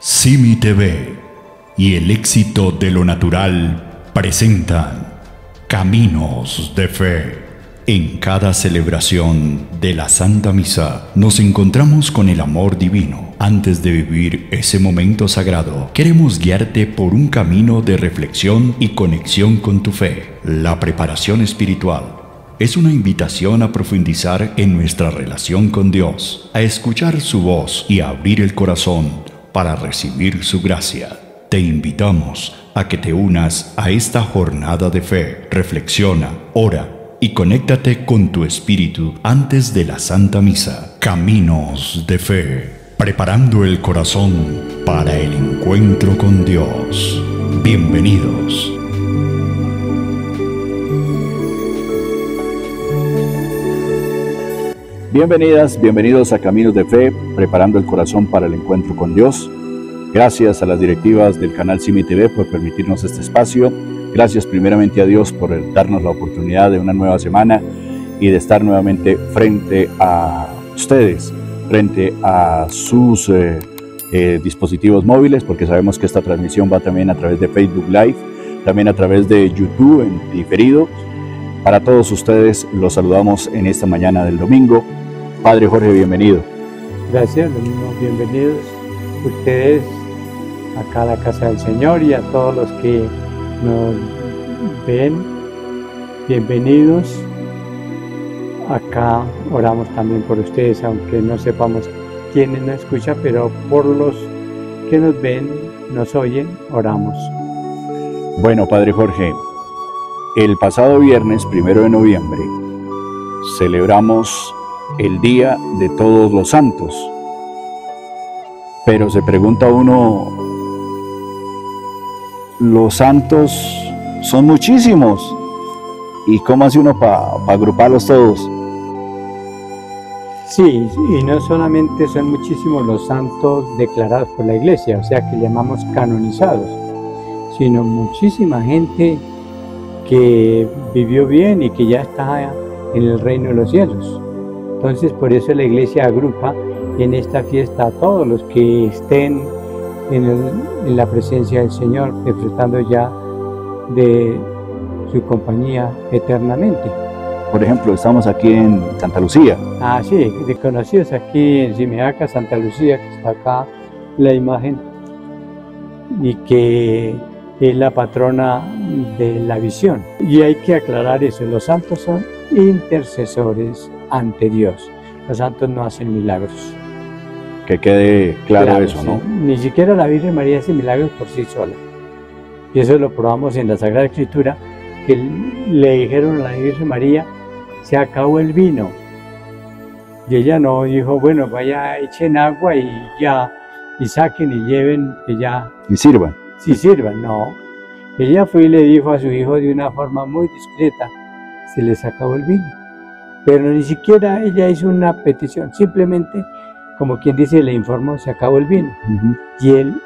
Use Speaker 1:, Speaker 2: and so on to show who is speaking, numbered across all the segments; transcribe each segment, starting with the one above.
Speaker 1: Simi TV y El Éxito de lo Natural presentan Caminos de Fe. En cada celebración de la Santa Misa nos encontramos con el amor divino. Antes de vivir ese momento sagrado, queremos guiarte por un camino de reflexión y conexión con tu fe. La preparación espiritual es una invitación a profundizar en nuestra relación con Dios, a escuchar su voz y a abrir el corazón para recibir su gracia. Te invitamos a que te unas a esta jornada de fe. Reflexiona, ora y conéctate con tu espíritu antes de la Santa Misa. Caminos de Fe, preparando el corazón para el encuentro con Dios. Bienvenidos.
Speaker 2: Bienvenidas, bienvenidos a Caminos de Fe, preparando el corazón para el encuentro con Dios. Gracias a las directivas del canal Simi TV por permitirnos este espacio. Gracias primeramente a Dios por darnos la oportunidad de una nueva semana y de estar nuevamente frente a ustedes, frente a sus dispositivos móviles, porque sabemos que esta transmisión va también a través de Facebook Live, también a través de YouTube en diferido. Para todos ustedes los saludamos en esta mañana del domingo. Padre Jorge, bienvenido.
Speaker 3: Gracias, lo mismo, bienvenidos ustedes acá a la casa del Señor y a todos los que nos ven, bienvenidos. Acá oramos también por ustedes, aunque no sepamos quiénes nos escuchan, pero por los que nos ven, nos oyen, oramos.
Speaker 2: Bueno, Padre Jorge, el pasado viernes 1 de noviembre celebramos el Día de Todos los Santos, pero se pregunta uno, los santos son muchísimos, ¿y cómo hace uno para agruparlos todos?
Speaker 3: Sí, y no solamente son muchísimos los santos declarados por la Iglesia, o sea que llamamos canonizados, sino muchísima gente que vivió bien y que ya está en el reino de los cielos. Entonces por eso la Iglesia agrupa en esta fiesta a todos los que estén en la presencia del Señor, disfrutando ya de su compañía eternamente.
Speaker 2: Por ejemplo, estamos aquí en Santa Lucía.
Speaker 3: Ah, sí, reconocidos aquí en Simeaca, Santa Lucía, que está acá la imagen, y que es la patrona de la visión. Y hay que aclarar eso, los santos son intercesores ante Dios. Los santos no hacen milagros.
Speaker 2: Que quede claro eso, ¿no?
Speaker 3: Sí. Ni siquiera la Virgen María hace milagros por sí sola. Y eso lo probamos en la Sagrada Escritura, que le dijeron a la Virgen María, se acabó el vino. Y ella no dijo, bueno, vaya, echen agua y ya, y saquen y lleven, que ya...
Speaker 2: Y sirvan.
Speaker 3: Sí, sirvan, no. Ella fue y le dijo a su hijo de una forma muy discreta, se les acabó el vino. Pero ni siquiera ella hizo una petición, simplemente, como quien dice, le informó, se acabó el vino. Y él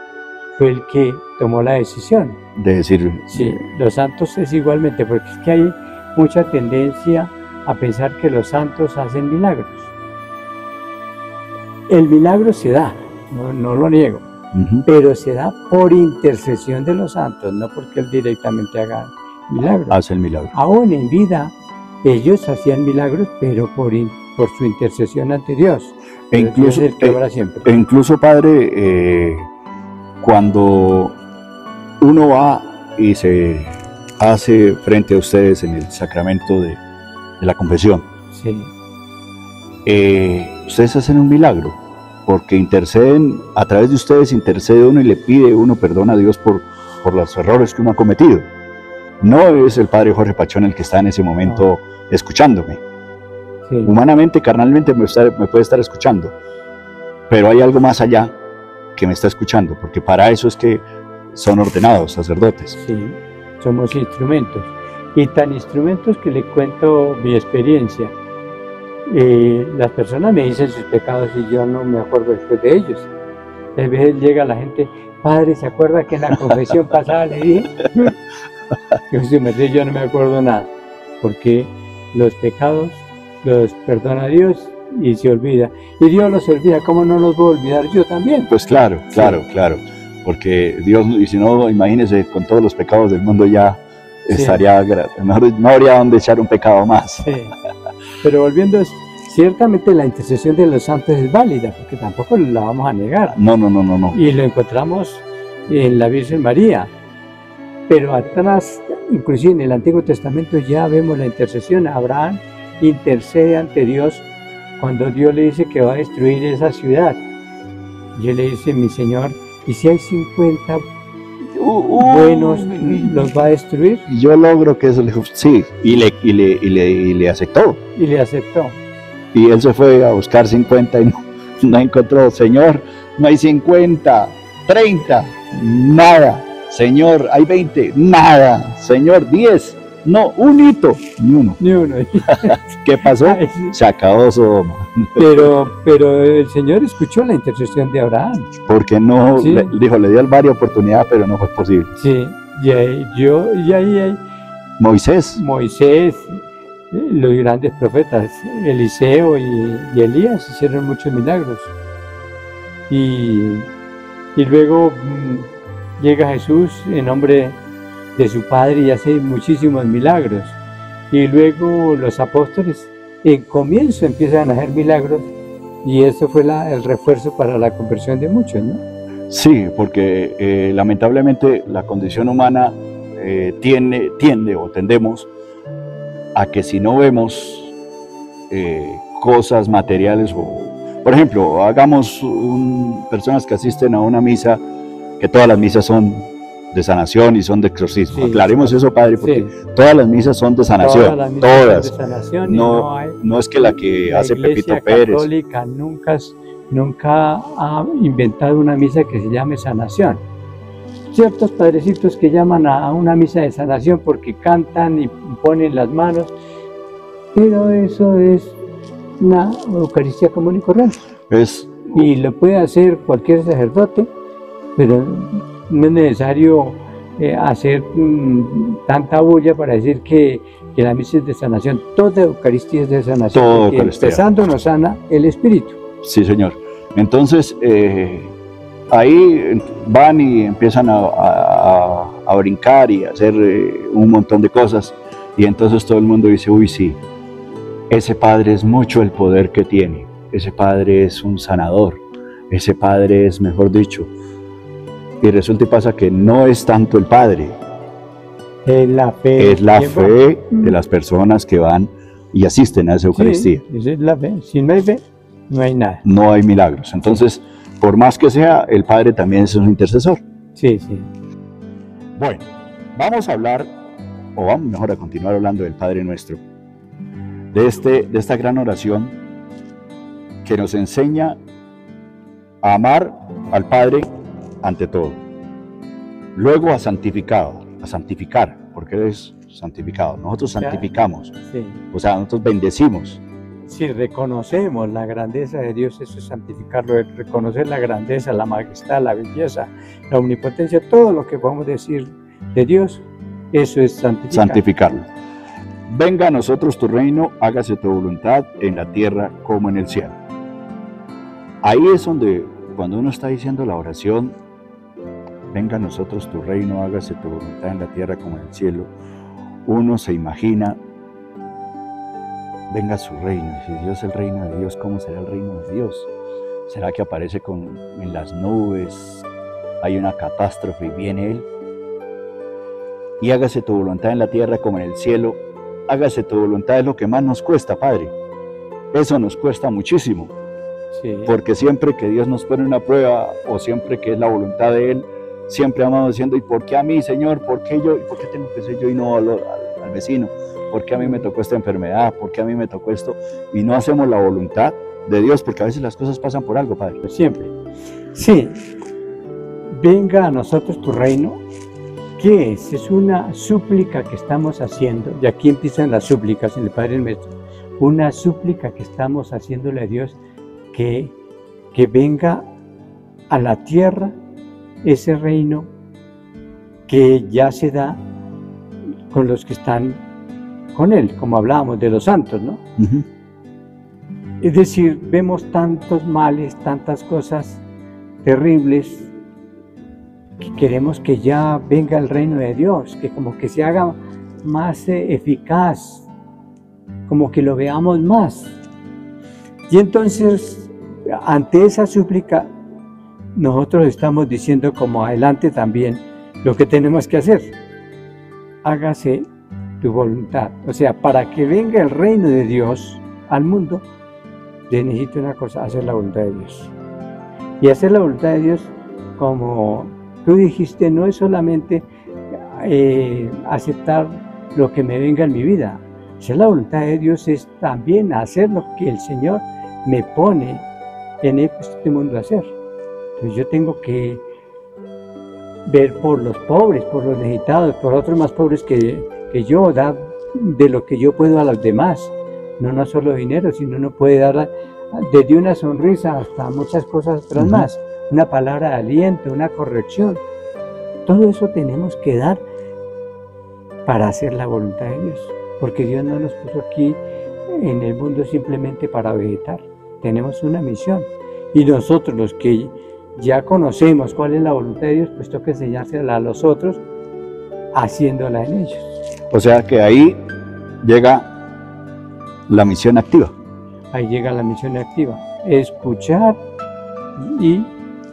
Speaker 3: fue el que tomó la decisión.
Speaker 2: De decir...
Speaker 3: Sí, los santos es igualmente, porque es que hay mucha tendencia a pensar que los santos hacen milagros. El milagro se da, no lo niego, pero se da por intercesión de los santos, no porque él directamente haga milagros.
Speaker 2: Hace el milagro.
Speaker 3: Aún en vida, ellos hacían milagros, pero por su intercesión ante Dios.
Speaker 2: E incluso,
Speaker 3: Dios es el que obra siempre.
Speaker 2: Incluso, Padre, cuando uno va y se hace frente a ustedes en el sacramento de la confesión,
Speaker 3: sí.
Speaker 2: Ustedes hacen un milagro, porque interceden, a través de ustedes intercede uno y le pide uno perdón a Dios por los errores que uno ha cometido. No es el Padre Jorge Pachón el que está en ese momento escuchándome. Sí. Humanamente, carnalmente me puede estar escuchando, pero hay algo más allá que me está escuchando, porque para eso es que son ordenados sacerdotes.
Speaker 3: Sí, somos instrumentos, y tan instrumentos que le cuento mi experiencia. Las personas me dicen sus pecados y yo no me acuerdo después de ellos. A veces llega la gente, padre, ¿se acuerda que en la confesión pasada le dije? Yo no me acuerdo nada, porque los pecados los perdona Dios y se olvida. Y Dios los olvida, ¿cómo no los voy a olvidar yo también?
Speaker 2: Pues claro. porque Dios, y si no, imagínese, con todos los pecados del mundo ya
Speaker 3: Sí.
Speaker 2: estaría, no habría donde echar un pecado más.
Speaker 3: Sí. Pero volviendo, ciertamente la intercesión de los santos es válida, porque tampoco la vamos a negar.
Speaker 2: No, no, no, no, no.
Speaker 3: Y lo encontramos en la Virgen María. Pero atrás, inclusive en el Antiguo Testamento ya vemos la intercesión. Abraham intercede ante Dios cuando Dios le dice que va a destruir esa ciudad. Y él le dice, mi Señor, ¿y si hay 50 buenos, los va a destruir?
Speaker 2: Yo logro que eso le dijo, sí, y le aceptó.
Speaker 3: Y le aceptó.
Speaker 2: Y él se fue a buscar 50 y no encontró. Señor, no hay 50, 30, nada. Señor, hay 20, nada. Señor, 10, no, un hito, ni uno.
Speaker 3: Ni uno.
Speaker 2: ¿Qué pasó?
Speaker 3: Ay, sí.
Speaker 2: Se acabó Sodoma.
Speaker 3: Pero el Señor escuchó la intercesión de Abraham.
Speaker 2: Porque no,
Speaker 3: Sí.
Speaker 2: le dio varias oportunidades, pero no fue posible.
Speaker 3: Sí, y ahí
Speaker 2: Moisés,
Speaker 3: Moisés, los grandes profetas, Eliseo y Elías hicieron muchos milagros. Y luego llega Jesús en nombre de su Padre y hace muchísimos milagros. Y luego los apóstoles en comienzo empiezan a hacer milagros y eso fue el refuerzo para la conversión de muchos, ¿no?
Speaker 2: sí, porque lamentablemente la condición humana tiende o tendemos a que si no vemos cosas materiales, o, por ejemplo, hagamos personas que asisten a una misa, que todas las misas son de sanación y son de exorcismo.
Speaker 3: Sí,
Speaker 2: Aclaremos eso, Padre, porque
Speaker 3: Sí.
Speaker 2: todas las misas son de sanación,
Speaker 3: Todas las misas
Speaker 2: todas.
Speaker 3: son de sanación y
Speaker 2: No, no es que la que
Speaker 3: la
Speaker 2: hace
Speaker 3: Iglesia
Speaker 2: Pepito Pérez.
Speaker 3: Católica nunca ha inventado una misa que se llame sanación. Ciertos padrecitos que llaman a una misa de sanación porque cantan y ponen las manos, pero eso es una Eucaristía común y corriente. Y lo puede hacer cualquier sacerdote, pero no es necesario hacer tanta bulla para decir que la misa es de sanación. Toda Eucaristía es de sanación.
Speaker 2: Toda
Speaker 3: porque
Speaker 2: Eucaristía.
Speaker 3: empezando nos sana el Espíritu.
Speaker 2: Sí, señor. Entonces, ahí van y empiezan a brincar y a hacer un montón de cosas. Y entonces todo el mundo dice, uy, sí, ese Padre es mucho el poder que tiene. Ese Padre es un sanador. Ese Padre es, mejor dicho. Y resulta y pasa que no es tanto el Padre.
Speaker 3: Es la fe.
Speaker 2: Es la
Speaker 3: ¿Quién va?
Speaker 2: fe de las personas que van y asisten a esa Eucaristía.
Speaker 3: Sí, esa es la fe. Si no hay fe, no hay nada.
Speaker 2: No hay milagros. Entonces, por más que sea, el Padre también es un intercesor.
Speaker 3: Sí, sí.
Speaker 2: Bueno, vamos a hablar, o vamos mejor a continuar hablando del Padre Nuestro, de esta gran oración que nos enseña a amar al Padre ante todo. Luego a santificar, porque Él es santificado. Nosotros
Speaker 3: Claro.
Speaker 2: santificamos,
Speaker 3: Sí.
Speaker 2: o sea, nosotros bendecimos.
Speaker 3: Si reconocemos la grandeza de Dios, eso es santificarlo, es reconocer la grandeza, la majestad, la belleza, la omnipotencia, todo lo que podamos decir de Dios, eso es santificar.
Speaker 2: Santificarlo. Venga a nosotros tu reino, hágase tu voluntad en la tierra como en el cielo. Ahí es donde, cuando uno está diciendo la oración, venga a nosotros tu reino, hágase tu voluntad en la tierra como en el cielo, uno se imagina, venga su reino. Si Dios es el reino de Dios, ¿cómo será el reino de Dios? ¿Será que aparece en las nubes, hay una catástrofe y viene Él? Y hágase tu voluntad en la tierra como en el cielo. Hágase tu voluntad es lo que más nos cuesta, Padre. Eso nos cuesta muchísimo,
Speaker 3: Sí.
Speaker 2: porque siempre que Dios nos pone una prueba o siempre que es la voluntad de Él, siempre vamos diciendo, ¿y por qué a mí, Señor? ¿Por qué yo? ¿Y por qué tengo que ser yo y no al vecino? ¿Por qué a mí me tocó esta enfermedad? ¿Por qué a mí me tocó esto? Y no hacemos la voluntad de Dios, porque a veces las cosas pasan por algo, Padre.
Speaker 3: Siempre. Sí. Venga a nosotros tu reino. ¿Qué es? Es una súplica que estamos haciendo, y aquí empiezan las súplicas en el Padre Nuestro. Una súplica que estamos haciéndole a Dios que venga a la tierra ese reino que ya se da con los que están con Él, como hablábamos de los santos, ¿no?
Speaker 2: Uh-huh.
Speaker 3: Es decir, vemos tantos males, tantas cosas terribles, que queremos que ya venga el reino de Dios, que como que se haga más eficaz, como que lo veamos más. Y entonces, ante esa súplica, nosotros estamos diciendo como adelante también lo que tenemos que hacer. Hágase tu voluntad. O sea, para que venga el reino de Dios al mundo, se necesita una cosa, hacer la voluntad de Dios. Y hacer la voluntad de Dios, como tú dijiste, no es solamente aceptar lo que me venga en mi vida. Hacer la voluntad de Dios es también hacer lo que el Señor me pone en este mundo a hacer. Entonces yo tengo que ver por los pobres, por los necesitados, por otros más pobres que yo, dar de lo que yo puedo a los demás. No solo dinero, sino uno puede dar desde una sonrisa hasta muchas cosas otras más. Una palabra de aliento, una corrección. Todo eso tenemos que dar para hacer la voluntad de Dios. Porque Dios no nos puso aquí en el mundo simplemente para vegetar. Tenemos una misión. Y nosotros, los que ya conocemos cuál es la voluntad de Dios, pues toca enseñársela a los otros, haciéndola en ellos.
Speaker 2: O sea que ahí llega la misión activa.
Speaker 3: Ahí llega la misión activa. Escuchar y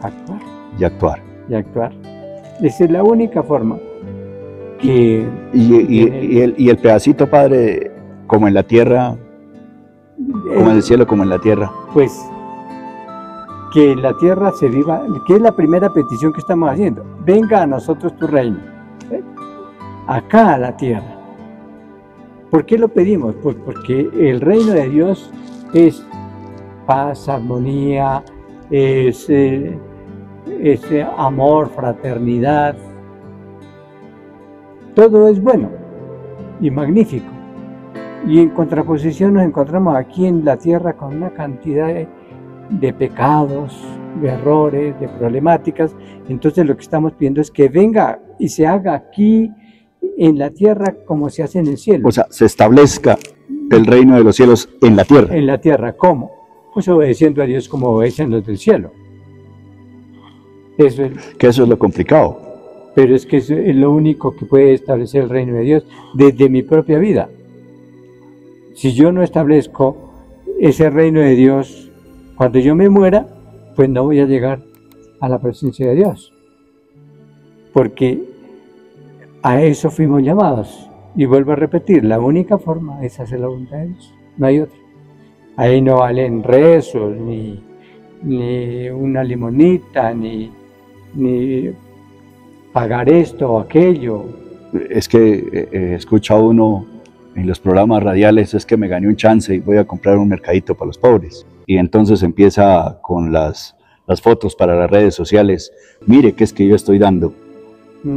Speaker 3: actuar.
Speaker 2: Y actuar.
Speaker 3: Y actuar. Esa es la única forma que...
Speaker 2: Y el pedacito, Padre, como en la tierra, como en el cielo, como en la tierra.
Speaker 3: Pues que en la tierra se viva, que es la primera petición que estamos haciendo. Venga a nosotros tu reino. Acá a la tierra. ¿Por qué lo pedimos? Pues porque el reino de Dios es paz, armonía, es amor, fraternidad. Todo es bueno y magnífico. Y en contraposición nos encontramos aquí en la tierra con una cantidad de pecados, de errores, de problemáticas. Entonces lo que estamos pidiendo es que venga y se haga aquí en la tierra como se hace en el cielo.
Speaker 2: O sea, se establezca el reino de los cielos en la tierra.
Speaker 3: En la tierra, ¿cómo? Pues obedeciendo a Dios como obedecen los del cielo. Eso
Speaker 2: es lo complicado.
Speaker 3: Pero es que eso es lo único que puede establecer el reino de Dios desde mi propia vida. Si yo no establezco ese reino de Dios, cuando yo me muera, pues no voy a llegar a la presencia de Dios. Porque a eso fuimos llamados. Y vuelvo a repetir, la única forma es hacer la voluntad de Dios. No hay otra. Ahí no valen rezos, ni una limonita, ni pagar esto o aquello.
Speaker 2: Es que escucha uno en los programas radiales, es que me gané un chance y voy a comprar un mercadito para los pobres. Y entonces empieza con las fotos para las redes sociales. Mire, ¿qué es que yo estoy dando?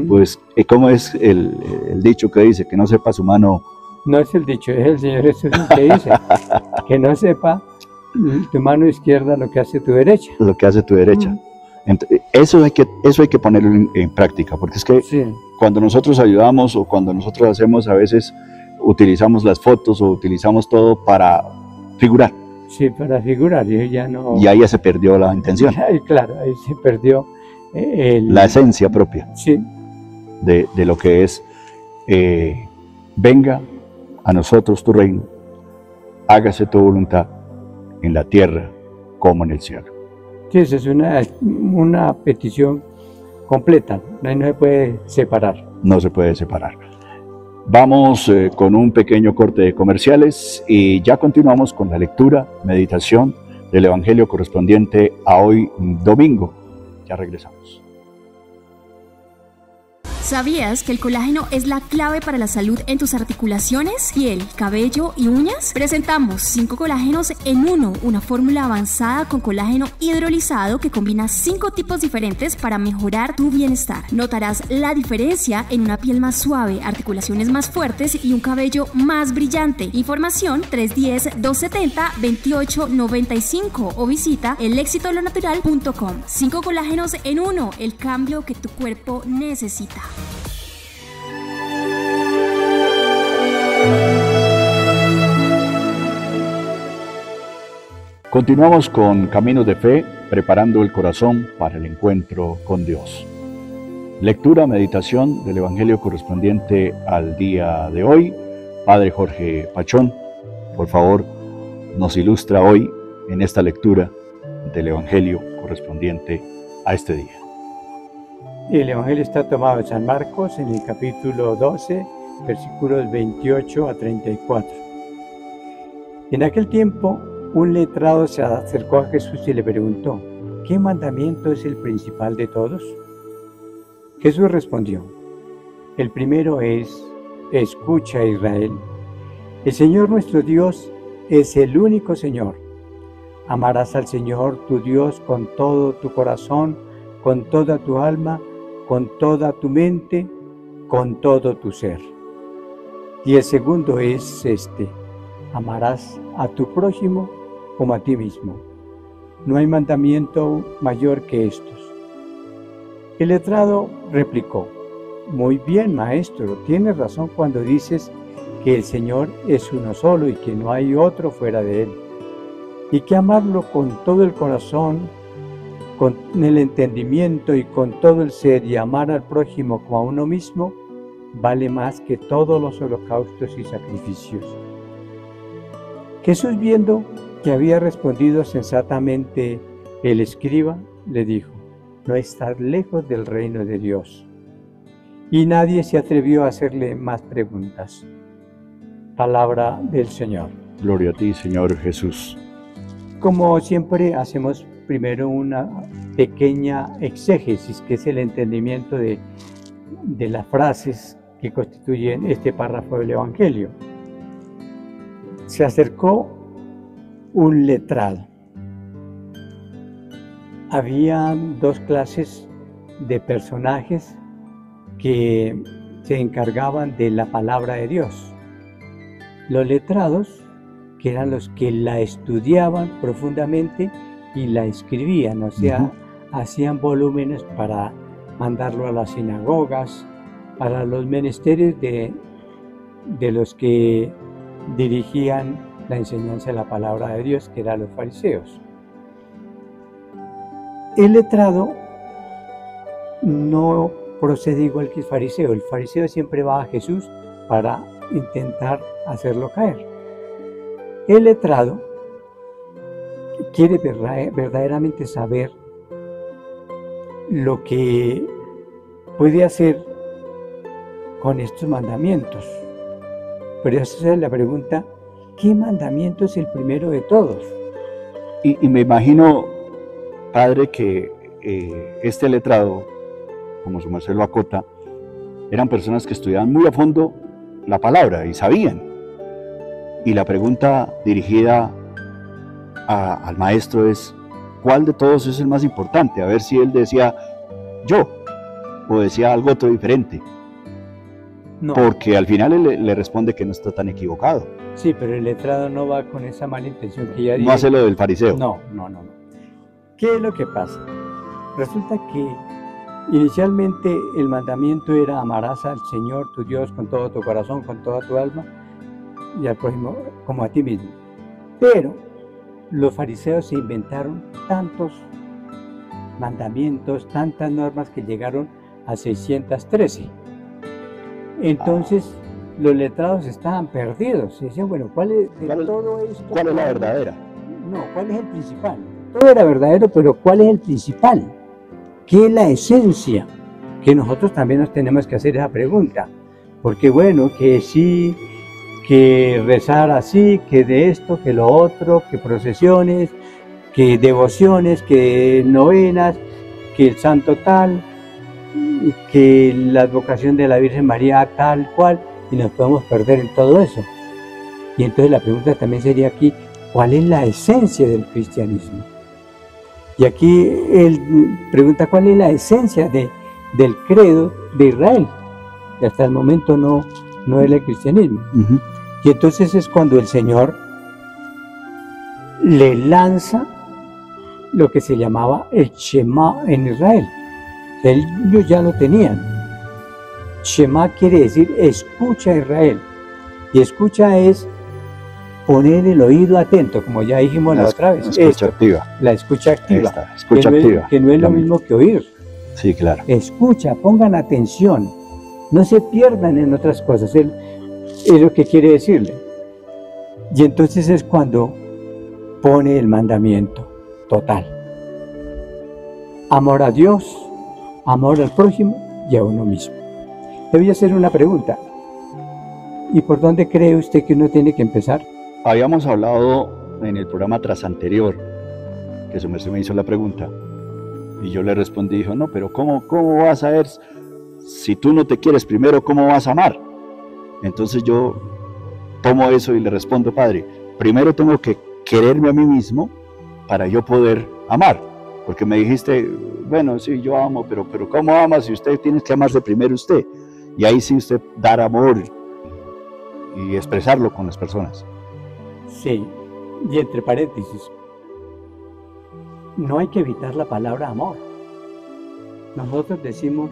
Speaker 2: Pues, ¿cómo es el dicho que dice? Que no sepa su mano.
Speaker 3: No es el dicho, es el Señor Jesús que dice que no sepa tu mano izquierda lo que hace tu derecha.
Speaker 2: Lo que hace tu derecha. Entonces, eso hay que ponerlo en práctica, porque es que sí, cuando nosotros ayudamos o cuando nosotros hacemos, a veces utilizamos las fotos o utilizamos todo para figurar.
Speaker 3: Sí, para figurar, y ya no...
Speaker 2: Y ahí ya se perdió la intención.
Speaker 3: Claro, ahí se perdió
Speaker 2: la esencia propia,
Speaker 3: sí,
Speaker 2: de lo que es venga a nosotros tu reino, hágase tu voluntad en la tierra como en el cielo.
Speaker 3: Sí, esa es una petición completa, no se puede separar.
Speaker 2: No se puede separar. Vamos con un pequeño corte de comerciales y ya continuamos con la lectura, meditación del Evangelio correspondiente a hoy domingo. Ya regresamos.
Speaker 4: ¿Sabías que el colágeno es la clave para la salud en tus articulaciones, piel, cabello y uñas? Presentamos 5 colágenos en uno, una fórmula avanzada con colágeno hidrolizado que combina 5 tipos diferentes para mejorar tu bienestar. Notarás la diferencia en una piel más suave, articulaciones más fuertes y un cabello más brillante. Información 310-270-2895 o visita elexitolonatural.com. 5 colágenos en uno, el cambio que tu cuerpo necesita.
Speaker 2: Continuamos con Caminos de Fe, preparando el corazón para el encuentro con Dios. Lectura, meditación del Evangelio correspondiente al día de hoy. Padre Jorge Pachón, por favor, nos ilustra hoy en esta lectura del Evangelio correspondiente a este día.
Speaker 3: El Evangelio está tomado de San Marcos en el capítulo 12, versículos 28 a 34. En aquel tiempo, un letrado se acercó a Jesús y le preguntó: ¿qué mandamiento es el principal de todos? Jesús respondió: el primero es: escucha, Israel. El Señor nuestro Dios es el único Señor. Amarás al Señor tu Dios con todo tu corazón, con toda tu alma, con toda tu mente, con todo tu ser. Y el segundo es este: amarás a tu prójimo como a ti mismo. No hay mandamiento mayor que estos. El letrado replicó: muy bien, maestro, tienes razón cuando dices que el Señor es uno solo y que no hay otro fuera de Él, y que amarlo con todo el corazón, con el entendimiento y con todo el ser, y amar al prójimo como a uno mismo, vale más que todos los holocaustos y sacrificios. Jesús, viendo que había respondido sensatamente el escriba, le dijo: no estás lejos del reino de Dios. Y nadie se atrevió a hacerle más preguntas. Palabra del Señor.
Speaker 2: Gloria a ti, Señor Jesús.
Speaker 3: Como siempre, hacemos primero una pequeña exégesis, que es el entendimiento de las frases que constituyen este párrafo del Evangelio. Se acercó un letrado. Había dos clases de personajes que se encargaban de la palabra de Dios. Los letrados, que eran los que la estudiaban profundamente y la escribían, o sea, hacían volúmenes para mandarlo a las sinagogas, para los menesteres de los que dirigían la enseñanza de la palabra de Dios, que eran los fariseos. El letrado no procede igual que el fariseo. El fariseo siempre va a Jesús para intentar hacerlo caer. El letrado quiere verdaderamente saber lo que puede hacer con estos mandamientos. Pero esa es la pregunta: ¿qué mandamiento es el primero de todos?
Speaker 2: Y me imagino, Padre, que este letrado, como su merced lo acota, eran personas que estudiaban muy a fondo la palabra y sabían. Y la pregunta dirigida al maestro es: ¿cuál de todos es el más importante? A ver si él decía yo, o decía algo otro diferente.
Speaker 3: No.
Speaker 2: Porque al final él le responde que no está tan equivocado.
Speaker 3: Sí, pero el letrado no va con esa mala intención que ya dije.
Speaker 2: No hace lo del fariseo.
Speaker 3: No. ¿Qué es lo que pasa? Resulta que inicialmente el mandamiento era: amarás al Señor tu Dios con todo tu corazón, con toda tu alma, y al prójimo como a ti mismo. Pero los fariseos se inventaron tantos mandamientos, tantas normas, que llegaron a 613. Entonces los letrados estaban perdidos y decían: bueno, ¿cuál es todo esto?
Speaker 2: ¿Cuál es la verdadera?
Speaker 3: No, ¿cuál es el principal? Todo era verdadero, pero ¿cuál es el principal? ¿Qué es la esencia? Que nosotros también nos tenemos que hacer esa pregunta. Porque bueno, que sí, que rezar así, que de esto, que lo otro, que procesiones, que devociones, que novenas, que el santo tal, que la advocación de la Virgen María tal cual, y nos podemos perder en todo eso. Y entonces la pregunta también sería aquí: ¿cuál es la esencia del cristianismo? Y aquí él pregunta: ¿cuál es la esencia del credo de Israel? Que hasta el momento no es el cristianismo. Y entonces es cuando el Señor le lanza lo que se llamaba el Shema en Israel. Ellos ya lo tenían. Shema quiere decir escucha, Israel. Y escucha es poner el oído atento, como ya dijimos la otra vez.
Speaker 2: La escucha activa.
Speaker 3: La escucha activa.
Speaker 2: Escucha activa.
Speaker 3: Que no es lo mismo que oír.
Speaker 2: Sí, claro.
Speaker 3: Escucha, pongan atención, no se pierdan en otras cosas. Él es lo que quiere decirle. Y entonces es cuando pone el mandamiento total. Amor a Dios, amor al prójimo y a uno mismo. Le voy a hacer una pregunta. ¿Y por dónde cree usted que uno tiene que empezar?
Speaker 2: Habíamos hablado en el programa tras anterior, que su merced me hizo la pregunta, y yo le respondí, dijo, no, pero ¿cómo vas a ver si tú no te quieres primero, cómo vas a amar? Entonces yo tomo eso y le respondo, Padre, primero tengo que quererme a mí mismo para yo poder amar, porque me dijiste, bueno, sí, yo amo, pero ¿cómo ama si usted tiene que amarse primero usted? Y ahí sí usted dar amor y expresarlo con las personas.
Speaker 3: Sí, y entre paréntesis, no hay que evitar la palabra amor. Nosotros decimos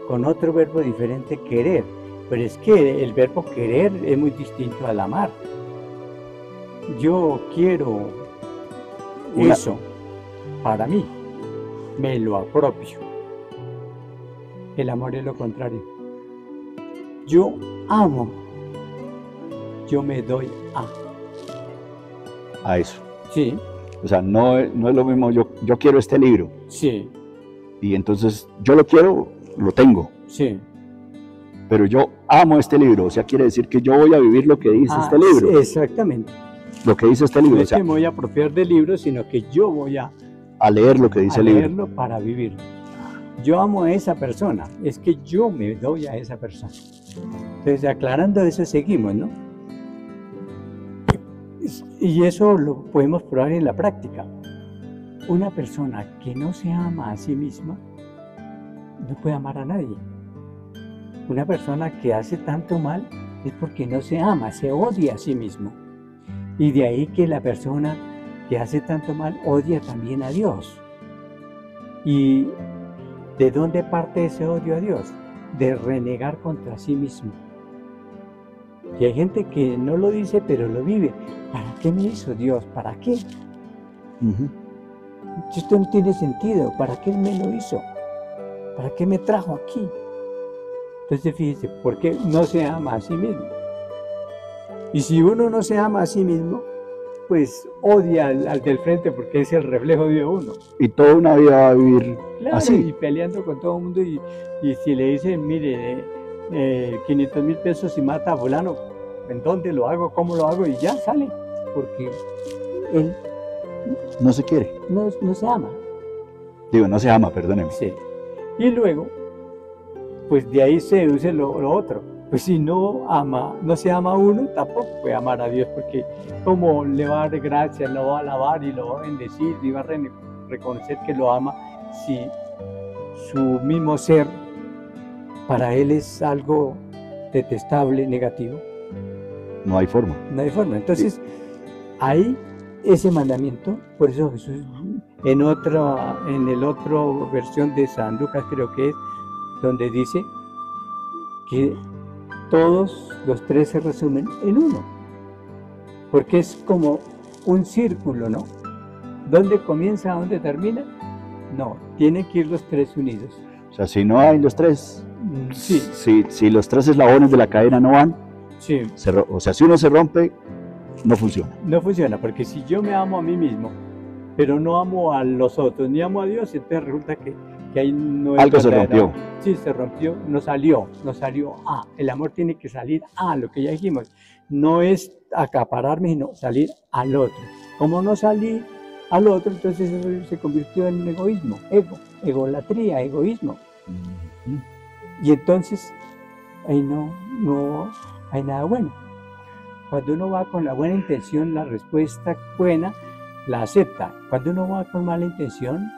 Speaker 3: con otro verbo diferente querer, pero es que el verbo querer es muy distinto al amar. Yo quiero eso para mí, me lo apropio. El amor es lo contrario. Yo amo, yo me doy
Speaker 2: A eso.
Speaker 3: Sí.
Speaker 2: O sea, no es lo mismo, yo quiero este libro,
Speaker 3: Sí,
Speaker 2: y entonces yo lo quiero, lo tengo,
Speaker 3: sí.
Speaker 2: pero yo amo este libro, o sea, quiere decir que yo voy a vivir lo que dice este libro.
Speaker 3: Sí, exactamente.
Speaker 2: Lo que dice este libro,
Speaker 3: No
Speaker 2: o
Speaker 3: es
Speaker 2: sea,
Speaker 3: que me voy a apropiar del libro, sino que yo voy a
Speaker 2: leer lo que dice el libro.
Speaker 3: leerlo para vivir. Yo amo a esa persona, es que yo me doy a esa persona. Entonces, aclarando eso, seguimos, ¿no? Y eso lo podemos probar en la práctica. Una persona que no se ama a sí misma no puede amar a nadie. Una persona que hace tanto mal es porque no se ama, se odia a sí mismo. Y de ahí que la persona que hace tanto mal odia también a Dios. ¿Y de dónde parte ese odio a Dios? De renegar contra sí mismo. Y hay gente que no lo dice, pero lo vive. ¿Para qué me hizo Dios? ¿Para qué? Si esto no tiene sentido, ¿para qué me lo hizo? ¿Para qué me trajo aquí? Entonces fíjese, ¿por qué no se ama a sí mismo? Y si uno no se ama a sí mismo, pues odia al del frente porque es el reflejo de uno.
Speaker 2: Y toda una vida va a vivir
Speaker 3: Claro,
Speaker 2: así.
Speaker 3: y peleando con todo el mundo. Y si le dicen, mire, 500,000 pesos y mata a fulano, ¿en dónde lo hago? ¿Cómo lo hago? Y ya sale, porque él
Speaker 2: No se quiere.
Speaker 3: no se ama.
Speaker 2: Digo, no se ama, perdóneme.
Speaker 3: Sí. Y luego, pues de ahí se deduce lo otro. Pues si no se ama a uno, tampoco puede amar a Dios, porque como le va a dar gracias, lo va a alabar y lo va a bendecir y va a reconocer que lo ama, si su mismo ser para él es algo detestable, negativo?
Speaker 2: No hay forma.
Speaker 3: No hay forma. Entonces, ahí ese mandamiento, por eso Jesús en el otro versión de San Lucas creo que es, donde dice que todos los tres se resumen en uno, porque es como un círculo, ¿no? ¿Dónde comienza, dónde termina? No, tienen que ir los tres unidos.
Speaker 2: O sea, si no hay los tres,
Speaker 3: Sí,
Speaker 2: si los tres eslabones de la cadena no van,
Speaker 3: sí.
Speaker 2: o sea, si uno se rompe, no funciona.
Speaker 3: No funciona, porque si yo me amo a mí mismo, pero no amo a los otros, ni amo a Dios, entonces resulta que ahí no es
Speaker 2: Algo se
Speaker 3: verdadero.
Speaker 2: rompió.
Speaker 3: Sí, se rompió, no salió a. El amor tiene que salir a, lo que ya dijimos. No es acapararme, sino salir al otro. Como no salí al otro, entonces eso se convirtió en un egoísmo, egolatría, egoísmo. Y entonces ahí no hay nada bueno. Cuando uno va con la buena intención, la respuesta buena la acepta. Cuando uno va con mala intención,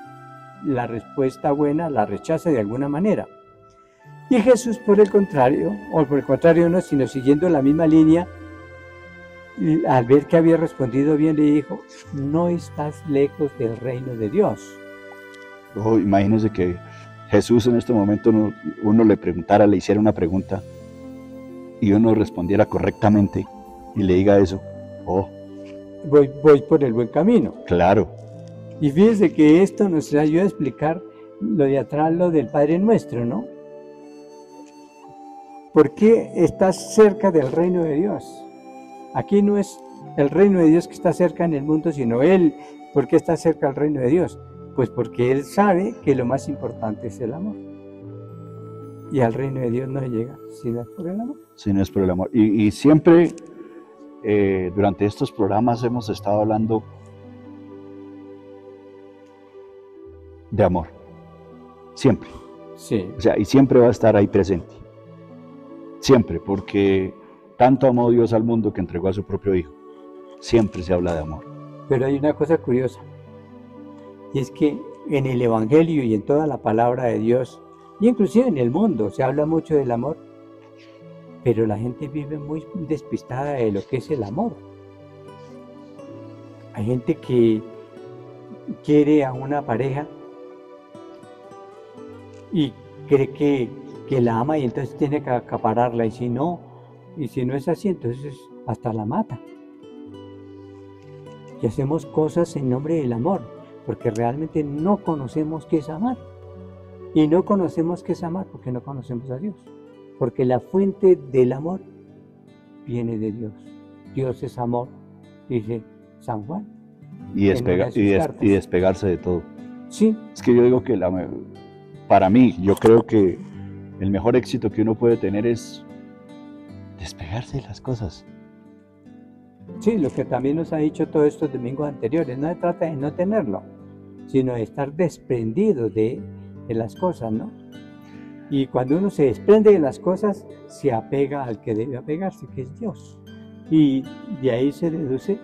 Speaker 3: la respuesta buena la rechaza de alguna manera. Y Jesús, por el contrario no, sino siguiendo la misma línea, al ver que había respondido bien, le dijo: no estás lejos del reino de Dios.
Speaker 2: Imagínense que Jesús en este momento uno le preguntara, le hiciera una pregunta y uno respondiera correctamente y le diga eso.
Speaker 3: Voy por el buen camino.
Speaker 2: Claro.
Speaker 3: Y fíjense que esto nos ayuda a explicar lo de atrás, lo del Padre Nuestro, ¿no? ¿Por qué estás cerca del reino de Dios? Aquí no es el reino de Dios que está cerca en el mundo, sino Él. ¿Por qué está cerca del reino de Dios? Pues porque Él sabe que lo más importante es el amor. Y al reino de Dios no llega si no es por el amor.
Speaker 2: Si no es por el amor. Y siempre, durante estos programas hemos estado hablando de amor. Siempre.
Speaker 3: Sí.
Speaker 2: O sea, y siempre va a estar ahí presente. Siempre, porque tanto amó Dios al mundo que entregó a su propio Hijo. Siempre se habla de amor.
Speaker 3: Pero hay una cosa curiosa, y es que en el Evangelio y en toda la palabra de Dios, y inclusive en el mundo, se habla mucho del amor, pero la gente vive muy despistada de lo que es el amor. Hay gente que quiere a una pareja y cree que la ama y entonces tiene que acapararla, y si no es así, entonces hasta la mata. Y hacemos cosas en nombre del amor, porque realmente no conocemos qué es amar. Y no conocemos qué es amar porque no conocemos a Dios. Porque la fuente del amor viene de Dios. Dios es amor, dice San Juan.
Speaker 2: Y despegarse de todo.
Speaker 3: Sí.
Speaker 2: Es que yo digo que para mí, yo creo que el mejor éxito que uno puede tener es despegarse de las cosas.
Speaker 3: Sí, lo que también nos ha dicho todos estos domingos anteriores, no se trata de no tenerlo, sino de estar desprendido de las cosas, ¿no? Y cuando uno se desprende de las cosas, se apega al que debe apegarse, que es Dios. Y de ahí se deduce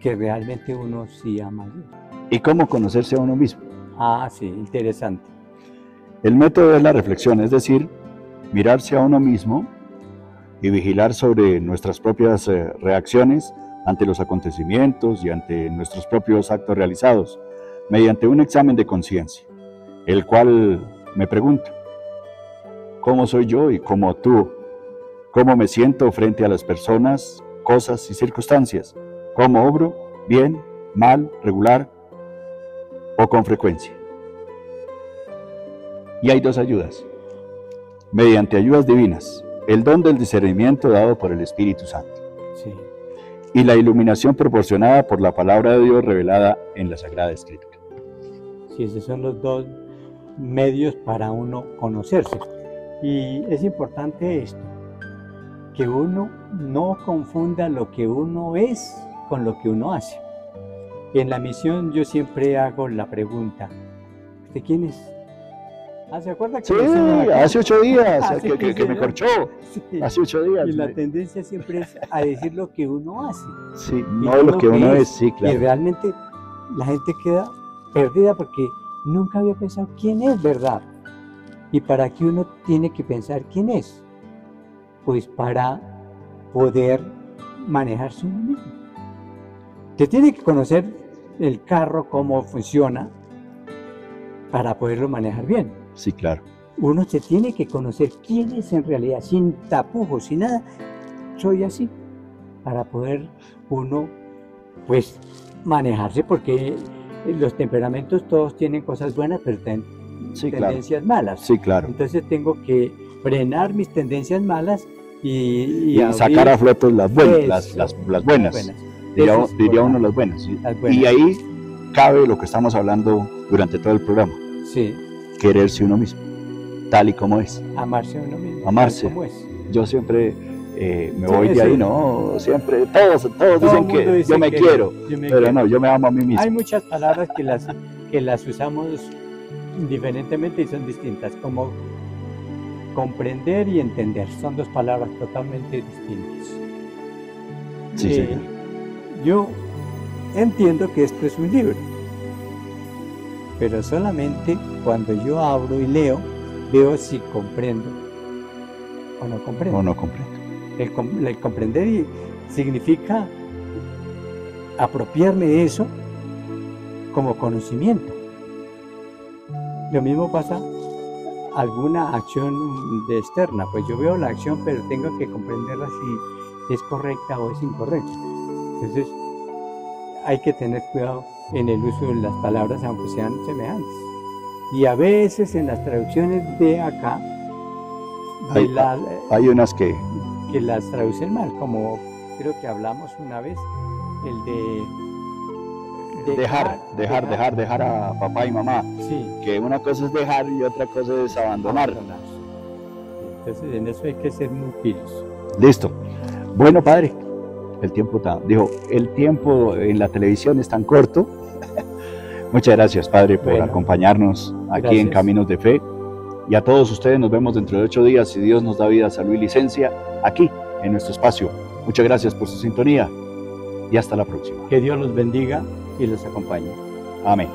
Speaker 3: que realmente uno sí ama a Dios.
Speaker 2: ¿Y cómo conocerse a uno mismo?
Speaker 3: Ah, sí, interesante.
Speaker 2: El método es la reflexión, es decir, mirarse a uno mismo y vigilar sobre nuestras propias reacciones ante los acontecimientos y ante nuestros propios actos realizados, mediante un examen de conciencia, el cual me pregunto, ¿cómo soy yo y cómo actúo? ¿Cómo me siento frente a las personas, cosas y circunstancias? ¿Cómo obro? ¿Bien? ¿Mal? ¿Regular? ¿O con frecuencia? Y hay dos ayudas, mediante ayudas divinas, el don del discernimiento dado por el Espíritu Santo,
Speaker 3: Sí.
Speaker 2: y la iluminación proporcionada por la palabra de Dios revelada en la Sagrada Escritura.
Speaker 3: Sí, esos son los dos medios para uno conocerse. Y es importante esto, que uno no confunda lo que uno es con lo que uno hace. En la misión yo siempre hago la pregunta, ¿usted quién es? ¿Se acuerda que
Speaker 2: Sí,
Speaker 3: lo hicimos aquí?
Speaker 2: hace 8 días,
Speaker 3: Hace
Speaker 2: que
Speaker 3: 15
Speaker 2: me
Speaker 3: días.
Speaker 2: corchó,
Speaker 3: Sí.
Speaker 2: hace 8 días.
Speaker 3: Y la tendencia siempre es a decir lo que uno hace.
Speaker 2: Sí,
Speaker 3: y
Speaker 2: no lo que uno es, sí,
Speaker 3: Y
Speaker 2: claro.
Speaker 3: realmente la gente queda perdida porque nunca había pensado quién es, ¿verdad? ¿Y para qué uno tiene que pensar quién es? Pues para poder manejarse uno mismo. Usted tiene que conocer el carro, cómo funciona, para poderlo manejar bien.
Speaker 2: Sí, claro.
Speaker 3: Uno se tiene que conocer quién es en realidad, sin tapujos, sin nada. Soy así, para poder uno, pues, manejarse, porque los temperamentos todos tienen cosas buenas, pero tienen
Speaker 2: Sí, claro.
Speaker 3: tendencias malas.
Speaker 2: Sí, claro.
Speaker 3: Entonces tengo que frenar mis tendencias malas
Speaker 2: Y
Speaker 3: abrir
Speaker 2: sacar a flote las buenas,
Speaker 3: eso,
Speaker 2: las buenas. Diría
Speaker 3: Eso es
Speaker 2: uno
Speaker 3: importante.
Speaker 2: las buenas. ¿Sí?
Speaker 3: Las buenas.
Speaker 2: Y ahí cabe lo que estamos hablando durante todo el programa,
Speaker 3: Sí,
Speaker 2: quererse uno mismo, tal y como es.
Speaker 3: amarse a uno mismo.
Speaker 2: Amarse.
Speaker 3: tal como es.
Speaker 2: Yo siempre me
Speaker 3: Sí,
Speaker 2: voy de
Speaker 3: sí.
Speaker 2: ahí, ¿no? Siempre, todos
Speaker 3: Todo
Speaker 2: dicen
Speaker 3: el mundo
Speaker 2: que
Speaker 3: dice
Speaker 2: yo me
Speaker 3: que
Speaker 2: quiero,
Speaker 3: yo me
Speaker 2: pero
Speaker 3: quiero.
Speaker 2: no, yo me amo a mí mismo.
Speaker 3: Hay muchas palabras que las usamos indiferentemente y son distintas, como comprender y entender. Son dos palabras totalmente distintas.
Speaker 2: Sí, señor.
Speaker 3: Yo entiendo que esto es un libro, pero solamente cuando yo abro y leo, veo si comprendo o no comprendo.
Speaker 2: No, no comprendo.
Speaker 3: El comprender significa apropiarme de eso como conocimiento. Lo mismo pasa alguna acción de externa, pues yo veo la acción, pero tengo que comprenderla si es correcta o es incorrecta. Entonces hay que tener cuidado en el uso de las palabras, aunque sean semejantes. Y a veces en las traducciones de acá,
Speaker 2: Hay unas que
Speaker 3: las traducen mal, como creo que hablamos una vez, el de
Speaker 2: dejar a papá y mamá.
Speaker 3: Sí.
Speaker 2: Que una cosa es dejar y otra cosa es abandonar.
Speaker 3: Entonces en eso hay que ser muy pilos.
Speaker 2: Listo. Bueno, padre, el tiempo en la televisión es tan corto. Muchas gracias, padre, por acompañarnos aquí en Caminos de Fe. Y a todos ustedes nos vemos dentro de 8 días, si Dios nos da vida, salud y licencia, aquí en nuestro espacio. Muchas gracias por su sintonía y hasta la próxima.
Speaker 3: Que Dios los bendiga y los acompañe.
Speaker 2: Amén.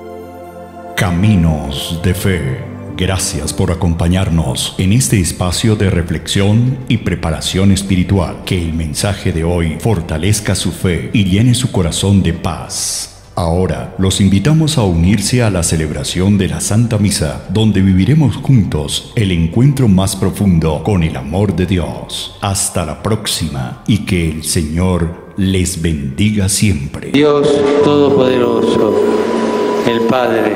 Speaker 1: Caminos de Fe. Gracias por acompañarnos en este espacio de reflexión y preparación espiritual. Que el mensaje de hoy fortalezca su fe y llene su corazón de paz. Ahora los invitamos a unirse a la celebración de la Santa Misa, donde viviremos juntos el encuentro más profundo con el amor de Dios. Hasta la próxima y que el Señor les bendiga siempre.
Speaker 5: Dios Todopoderoso, el Padre,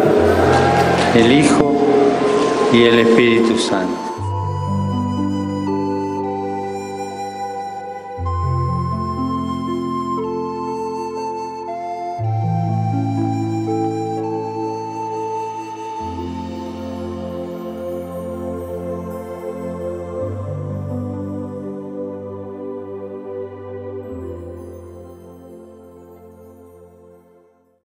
Speaker 5: el Hijo y el Espíritu Santo.